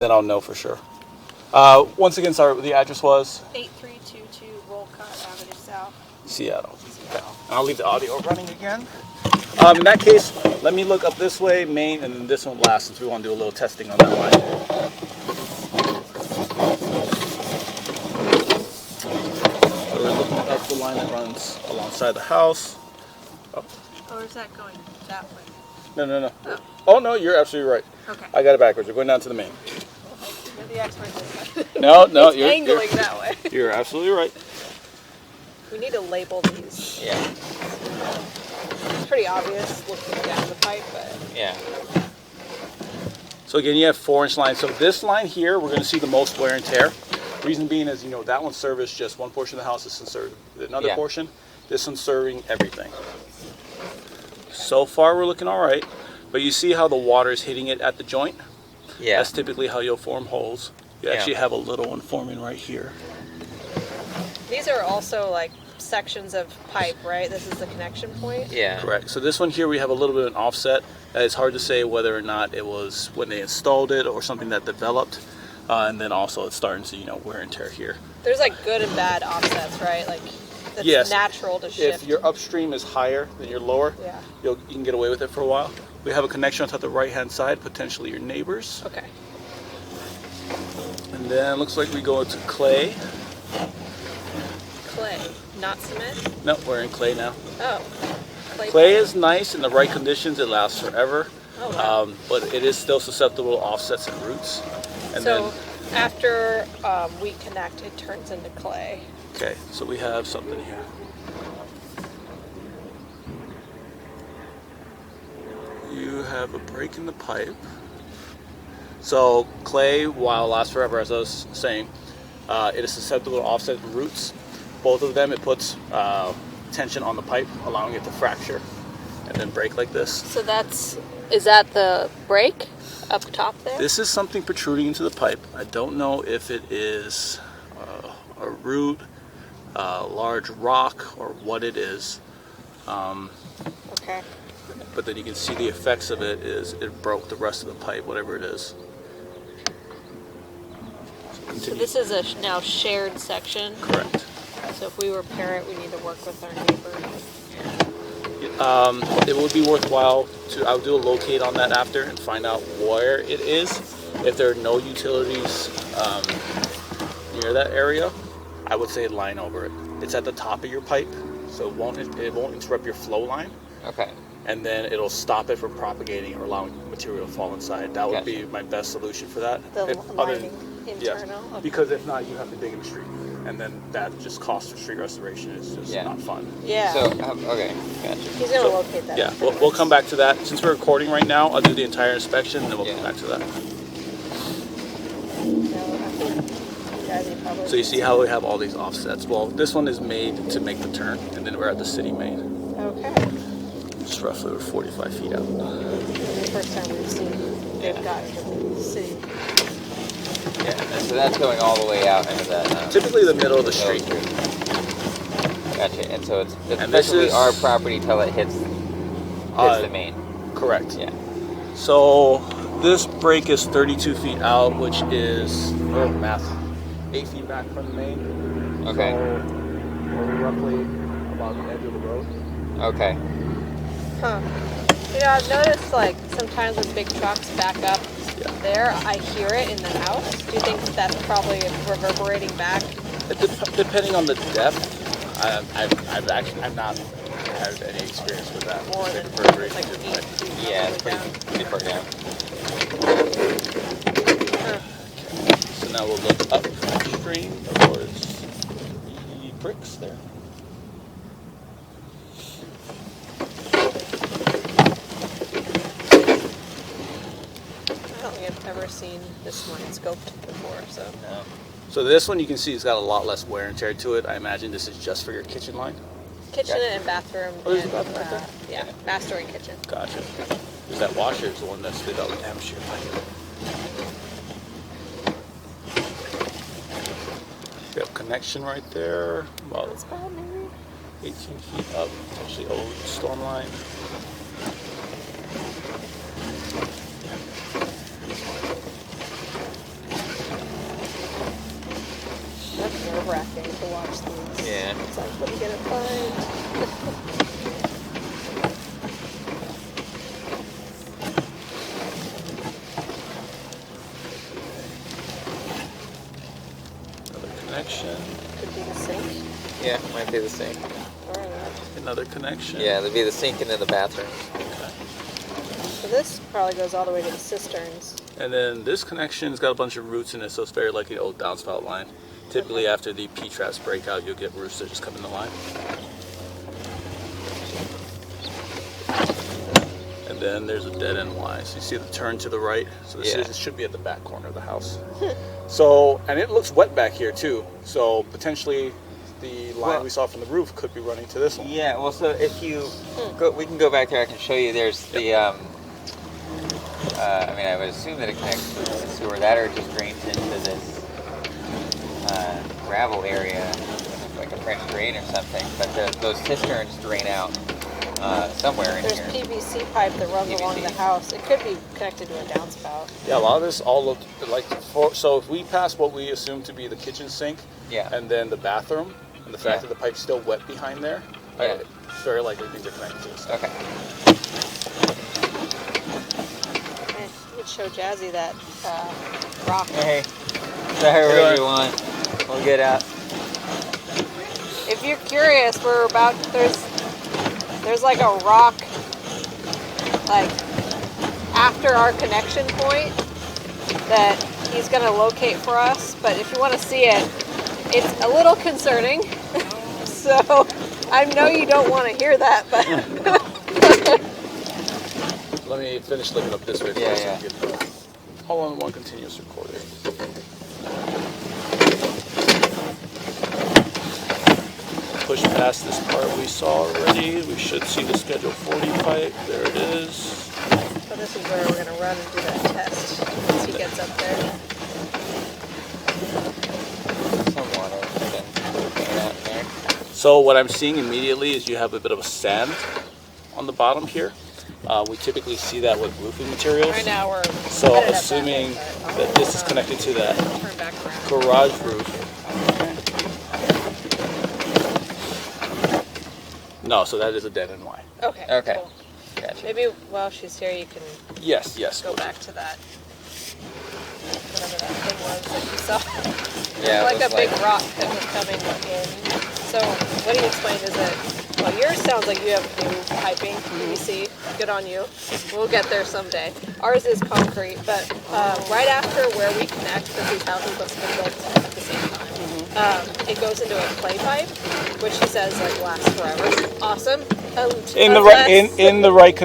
then I'll know for sure. Once again, sorry, the address was? 8322 Wolcott Ave S Seattle. Okay. And I'll leave the audio running again. In that case, let me look up this way, Main, and then this one last, since we want to do a little testing on that line. So we're looking up the line that runs alongside the house. Oh, or is that going that way? No. Oh, no, you're absolutely right. Okay. I got it backwards. We're going down to the Main. You're the expert. No, you're angling that way. You're absolutely right. We need to label these. Yeah. It's pretty obvious looking down the pipe, but Yeah. So again, you have 4-inch lines. So this line here, we're going to see the most wear and tear. Reason being is, that one serviced just one portion of the house. This one served another portion. This one's serving everything. So far, we're looking all right. But you see how the water is hitting it at the joint? Yeah. That's typically how you'll form holes. You actually have a little one forming right here. these are also like sections of pipe, right? This is the connection point? Yeah. Correct. So this one here, we have a little bit of an offset. It's hard to say whether or not it was when they installed it or something that developed. And then also it's starting to, wear and tear here. There's like good and bad offsets, right? Like it's natural to shift. If your upstream is higher than your lower, you can get away with it for a while. We have a connection on top of the right-hand side, potentially your neighbors. Okay. And then it looks like we go to clay. Clay, not cement? No, we're in clay now. Oh. Clay is nice in the right conditions. It lasts forever. Oh, wow. But it is still susceptible to offsets and roots. And so after we connect, it turns into clay. Okay, so we have something here. You have a break in the pipe. So clay, while it lasts forever, as I was saying, it is susceptible to offset and roots. Both of them, it puts tension on the pipe, allowing it to fracture and then break like this. So is that the break up top there? This is something protruding into the pipe. I don't know if it is a root, a large rock, or what it is. Okay. But then you can see the effects of it is it broke the rest of the pipe, whatever it is. So this is a now shared section? Correct. So if we repair it, we need to work with our neighbor. It would be worthwhile I'll do a locate on that after and find out where it is. If there are no utilities near that area, I would say line over it. It's at the top of your pipe, so it won't interrupt your flow line. Okay. And then it'll stop it from propagating or allowing material to fall inside. That would be my best solution for that. The lining internal? Okay. Because if not, you have to dig in the street. And then that just costs for street restoration. It's just not fun. Yeah. So, okay, gotcha. He's going to locate that. Yeah, we'll come back to that. Since we're recording right now, I'll do the entire inspection, and then we'll come back to that. So you see how we have all these offsets? Well, this one is made to make the turn, and then we're at the city main. Okay. Just roughly we're 45 feet out. The first time we've seen they've gotten to the city. Yeah, and so that's going all the way out into that. Typically the middle of the street. Gotcha. And so it's effectively our property till it hits the main. Correct. Yeah. So this break is 32 feet out, which is 8 feet back from the main. Okay. So we're roughly about the edge of the road. Okay. Huh. I've noticed like sometimes when big trucks back up there, I hear it in the house. Do you think that's probably reverberating back? Depending on the depth, I've not had any experience with that. More than reverberating. like 8 feet. Yeah, it's pretty far down. So now we'll look upstream towards the bricks there. I don't think I've ever seen this one scoped before, so. No. So this one you can see it's got a lot less wear and tear to it. I imagine this is just for your kitchen line. Kitchen and bathroom. Oh, there's a bathroom right there? Yeah, master and kitchen. Gotcha. Because that washer is the one that slid out the damage to your pipe. We have connection right there. About 18 feet up, actually old storm line. nerve-wracking to watch these. Yeah. It's like, what are you gonna find? Another connection. Could be the sink. Yeah, might be the sink. Or not. Another connection. Yeah, there'd be the sink and then the bathroom. Okay. So this probably goes all the way to the cisterns. And then this connection's got a bunch of roots in it, so it's very likely an old downspout line. Typically, after the P-traps break out, you'll get roots that just come in the line. And then there's a dead end line. So you see the turn to the right. So this should be at the back corner of the house. So, and it looks wet back here too. So potentially the line we saw from the roof could be running to this one. Yeah, well, so if you go, we can go back there. I can show you. There's the. I mean, I would assume that it connects to the sewer. That or it just drains into this gravel area, like a French drain or something. But those cisterns drain out somewhere in There's here. PVC pipe that runs along the house. It could be connected to a downspout. Yeah, a lot of this all looked like, so if we pass what we assume to be the kitchen sink, and then the bathroom, and the fact that the pipe's still wet behind there, it's very likely these are connected to this. Okay. You could show Jazzy that rock. Hey, say whatever you want. We'll get out. If you're curious, there's like a rock like after our connection point that he's gonna locate for us. But if you want to see it, it's a little concerning. So I know you don't want to hear that, but Let me finish looking up this way. Yeah. Hold on, one continuous recording. Push past this part we saw already. We should see the Schedule 40 pipe. There it is. so this is where we're gonna run and do that test once he gets up there. Some water hanging out in there. So what I'm seeing immediately is you have a bit of a sand on the bottom here. We typically see that with roofing materials. Right now we're So headed up assuming that way, that this is connected to that turn back around. garage roof. No, so that is a dead end line. Okay. Okay. Cool. Gotcha. Maybe while she's here, you can Yes. go back to that. Whatever that thing was that you saw. Yeah, Like it a was big rock that was coming in. So what he explained is that, well, yours sounds like you have new piping, PVC. Good on you. We'll get there someday. Ours is concrete, but right after where we connect, because these houses must have been built at the same time, it goes into a clay pipe, which he says like lasts forever. Awesome. In the right